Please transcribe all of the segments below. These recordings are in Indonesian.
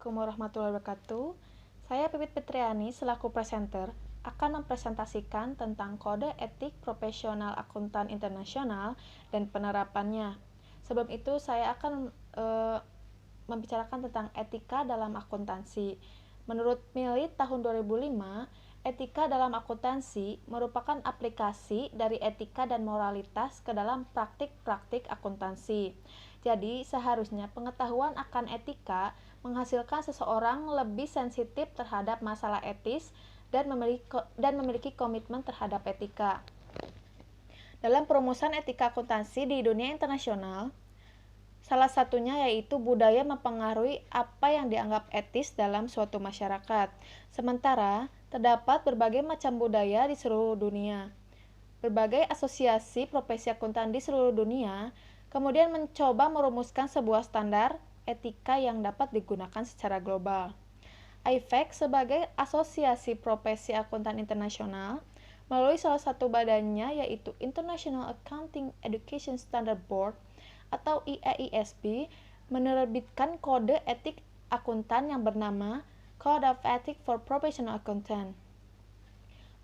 Assalamualaikum warahmatullahi wabarakatuh. Saya Pipit Fitriani selaku presenter akan mempresentasikan tentang kode etik profesional akuntan internasional dan penerapannya. Sebelum itu saya akan membicarakan tentang etika dalam akuntansi. Menurut Mili tahun 2005, etika dalam akuntansi merupakan aplikasi dari etika dan moralitas ke dalam praktik-praktik akuntansi. Jadi, seharusnya pengetahuan akan etika menghasilkan seseorang lebih sensitif terhadap masalah etis dan memiliki komitmen terhadap etika. Dalam perumusan etika akuntansi di dunia internasional, salah satunya yaitu budaya mempengaruhi apa yang dianggap etis dalam suatu masyarakat. Sementara, terdapat berbagai macam budaya di seluruh dunia. Berbagai asosiasi profesi akuntan di seluruh dunia kemudian mencoba merumuskan sebuah standar etika yang dapat digunakan secara global. IFAC sebagai Asosiasi Profesi Akuntan Internasional melalui salah satu badannya yaitu International Accounting Education Standard Board atau IAISB menerbitkan kode etik akuntan yang bernama Code of Ethics for Professional Accountant.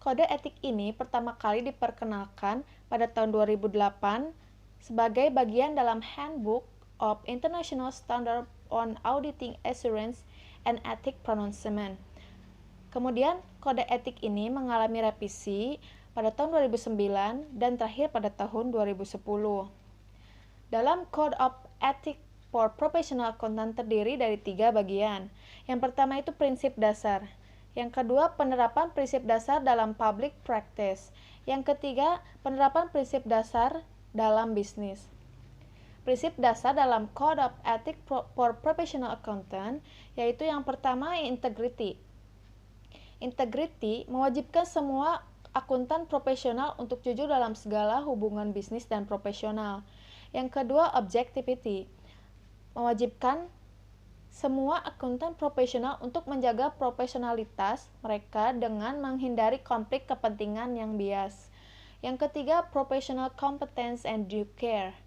Kode etik ini pertama kali diperkenalkan pada tahun 2008 sebagai bagian dalam Handbook of International Standard on Auditing Assurance and Ethics Pronouncement. Kemudian, kode etik ini mengalami revisi pada tahun 2009 dan terakhir pada tahun 2010. Dalam Code of Ethics for Professional Accountant terdiri dari 3 bagian. Yang pertama itu prinsip dasar. Yang kedua, penerapan prinsip dasar dalam public practice. Yang ketiga, penerapan prinsip dasar dalam bisnis. Prinsip dasar dalam Code of Ethics for Professional Accountant yaitu yang pertama, integrity. Integrity mewajibkan semua akuntan profesional untuk jujur dalam segala hubungan bisnis dan profesional. Yang kedua, objectivity. Mewajibkan semua akuntan profesional untuk menjaga profesionalitas mereka dengan menghindari konflik kepentingan yang bias. Yang ketiga, professional competence and due care,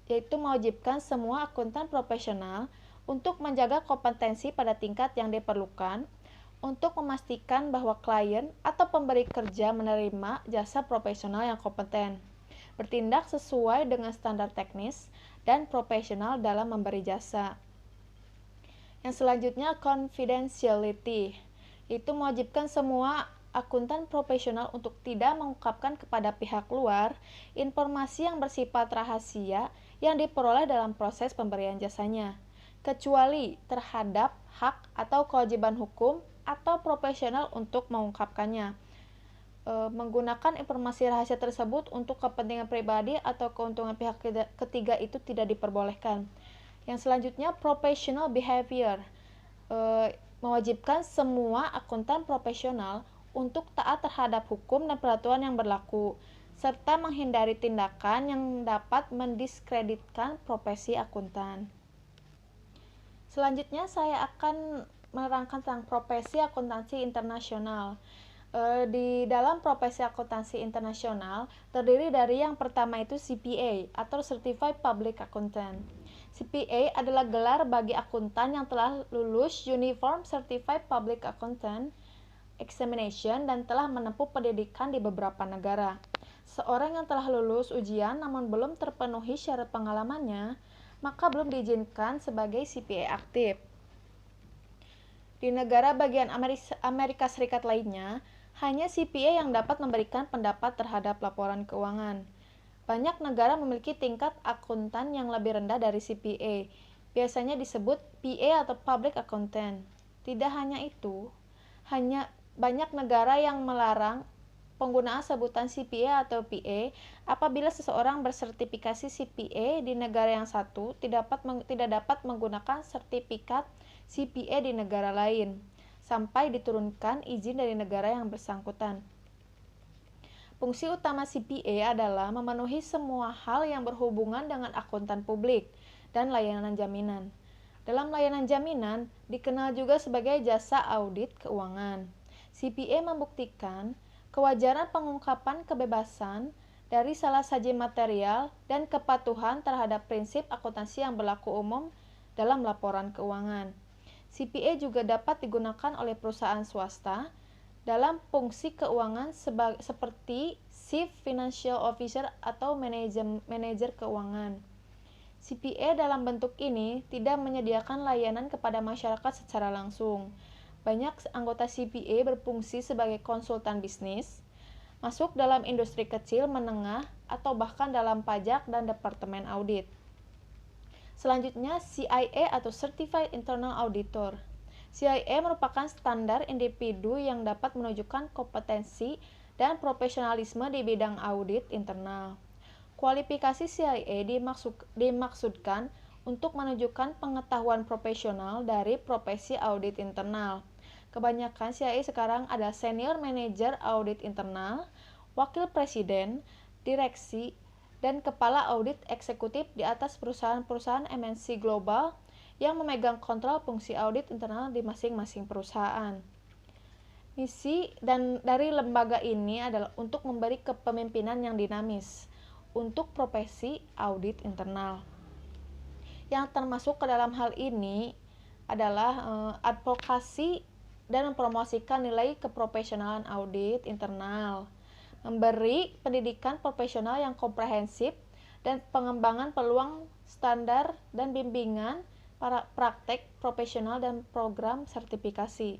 yaitu mewajibkan semua akuntan profesional untuk menjaga kompetensi pada tingkat yang diperlukan untuk memastikan bahwa klien atau pemberi kerja menerima jasa profesional yang kompeten, bertindak sesuai dengan standar teknis dan profesional dalam memberi jasa. Yang selanjutnya, confidentiality, itu mewajibkan semua akuntan profesional untuk tidak mengungkapkan kepada pihak luar informasi yang bersifat rahasia yang diperoleh dalam proses pemberian jasanya, kecuali terhadap hak atau kewajiban hukum atau profesional untuk mengungkapkannya. Menggunakan informasi rahasia tersebut untuk kepentingan pribadi atau keuntungan pihak ketiga itu tidak diperbolehkan. Yang selanjutnya, professional behavior, mewajibkan semua akuntan profesional untuk taat terhadap hukum dan peraturan yang berlaku, serta menghindari tindakan yang dapat mendiskreditkan profesi akuntan. Selanjutnya saya akan menerangkan tentang profesi akuntansi internasional. Di dalam profesi akuntansi internasional terdiri dari yang pertama itu CPA atau Certified Public Accountant. CPA adalah gelar bagi akuntan yang telah lulus Uniform Certified Public Accountant Examination dan telah menempuh pendidikan di beberapa negara. Seorang yang telah lulus ujian namun belum terpenuhi syarat pengalamannya, maka belum diizinkan sebagai CPA aktif. Di negara bagian Amerika Serikat lainnya, hanya CPA yang dapat memberikan pendapat terhadap laporan keuangan. Banyak negara memiliki tingkat akuntan yang lebih rendah dari CPA, biasanya disebut PA atau Public Accountant. Tidak hanya itu, banyak negara yang melarang penggunaan sebutan CPA atau PA apabila seseorang bersertifikasi CPA di negara yang satu tidak dapat menggunakan sertifikat CPA di negara lain sampai diturunkan izin dari negara yang bersangkutan. Fungsi utama CPA adalah memenuhi semua hal yang berhubungan dengan akuntan publik dan layanan jaminan. Dalam layanan jaminan dikenal juga sebagai jasa audit keuangan. CPA membuktikan kewajaran pengungkapan kebebasan dari salah saji material dan kepatuhan terhadap prinsip akuntansi yang berlaku umum dalam laporan keuangan. CPA juga dapat digunakan oleh perusahaan swasta dalam fungsi keuangan seperti Chief Financial Officer atau manajer keuangan. CPA dalam bentuk ini tidak menyediakan layanan kepada masyarakat secara langsung. Banyak anggota CPA berfungsi sebagai konsultan bisnis, masuk dalam industri kecil, menengah, atau bahkan dalam pajak dan departemen audit. Selanjutnya, CIA atau Certified Internal Auditor. CIA merupakan standar individu yang dapat menunjukkan kompetensi dan profesionalisme di bidang audit internal. Kualifikasi CIA dimaksudkan untuk menunjukkan pengetahuan profesional dari profesi audit internal. Kebanyakan CIA sekarang ada senior manager audit internal, wakil presiden, direksi, dan kepala audit eksekutif di atas perusahaan-perusahaan MNC global yang memegang kontrol fungsi audit internal di masing-masing perusahaan. Misi dari lembaga ini adalah untuk memberi kepemimpinan yang dinamis untuk profesi audit internal. Yang termasuk ke dalam hal ini adalah advokasi dan mempromosikan nilai keprofesionalan audit internal, memberi pendidikan profesional yang komprehensif, dan pengembangan peluang standar dan bimbingan para praktek profesional dan program sertifikasi.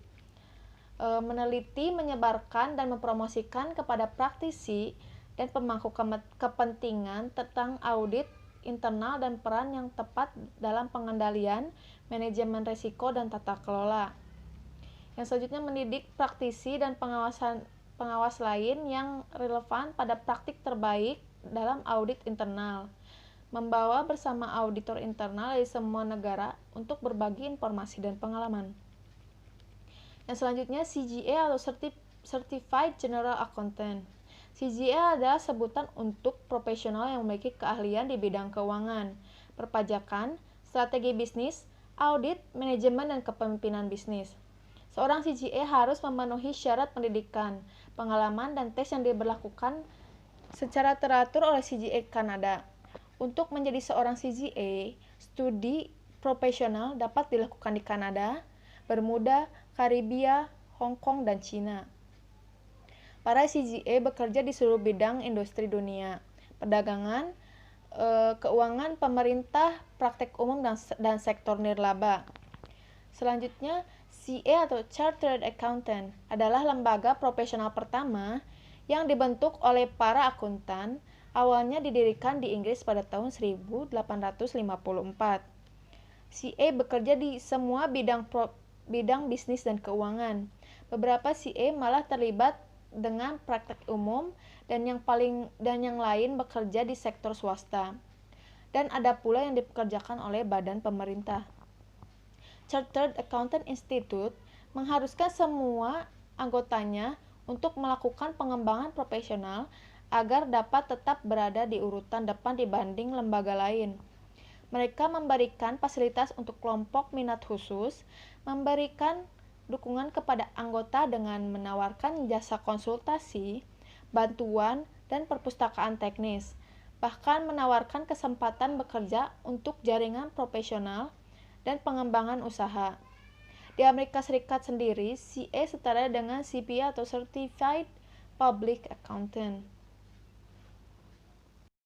Meneliti, menyebarkan, dan mempromosikan kepada praktisi dan pemangku kepentingan tentang audit internal dan peran yang tepat dalam pengendalian, manajemen risiko, dan tata kelola. Yang selanjutnya, mendidik praktisi dan pengawas lain yang relevan pada praktik terbaik dalam audit internal, membawa bersama auditor internal dari semua negara untuk berbagi informasi dan pengalaman. Yang selanjutnya, CGA atau Certified General Accountant. CGA adalah sebutan untuk profesional yang memiliki keahlian di bidang keuangan, perpajakan, strategi bisnis, audit, manajemen, dan kepemimpinan bisnis. Seorang CGA harus memenuhi syarat pendidikan, pengalaman, dan tes yang diberlakukan secara teratur oleh CGA Kanada. Untuk menjadi seorang CGA, studi profesional dapat dilakukan di Kanada, Bermuda, Karibia, Hong Kong, dan Cina. Para CGA bekerja di seluruh bidang industri dunia, perdagangan, keuangan, pemerintah, praktek umum, dan sektor nirlaba. Selanjutnya, CA atau Chartered Accountant adalah lembaga profesional pertama yang dibentuk oleh para akuntan, awalnya didirikan di Inggris pada tahun 1854. CA bekerja di semua bidang bisnis dan keuangan. Beberapa CA malah terlibat dengan praktek umum dan yang lain bekerja di sektor swasta. Dan ada pula yang dipekerjakan oleh badan pemerintah. Chartered Accountant Institute mengharuskan semua anggotanya untuk melakukan pengembangan profesional agar dapat tetap berada di urutan depan dibanding lembaga lain. Mereka memberikan fasilitas untuk kelompok minat khusus, memberikan dukungan kepada anggota dengan menawarkan jasa konsultasi, bantuan, dan perpustakaan teknis, bahkan menawarkan kesempatan bekerja untuk jaringan profesional dan pengembangan usaha. Di Amerika Serikat sendiri, CA setara dengan CPA atau Certified Public Accountant.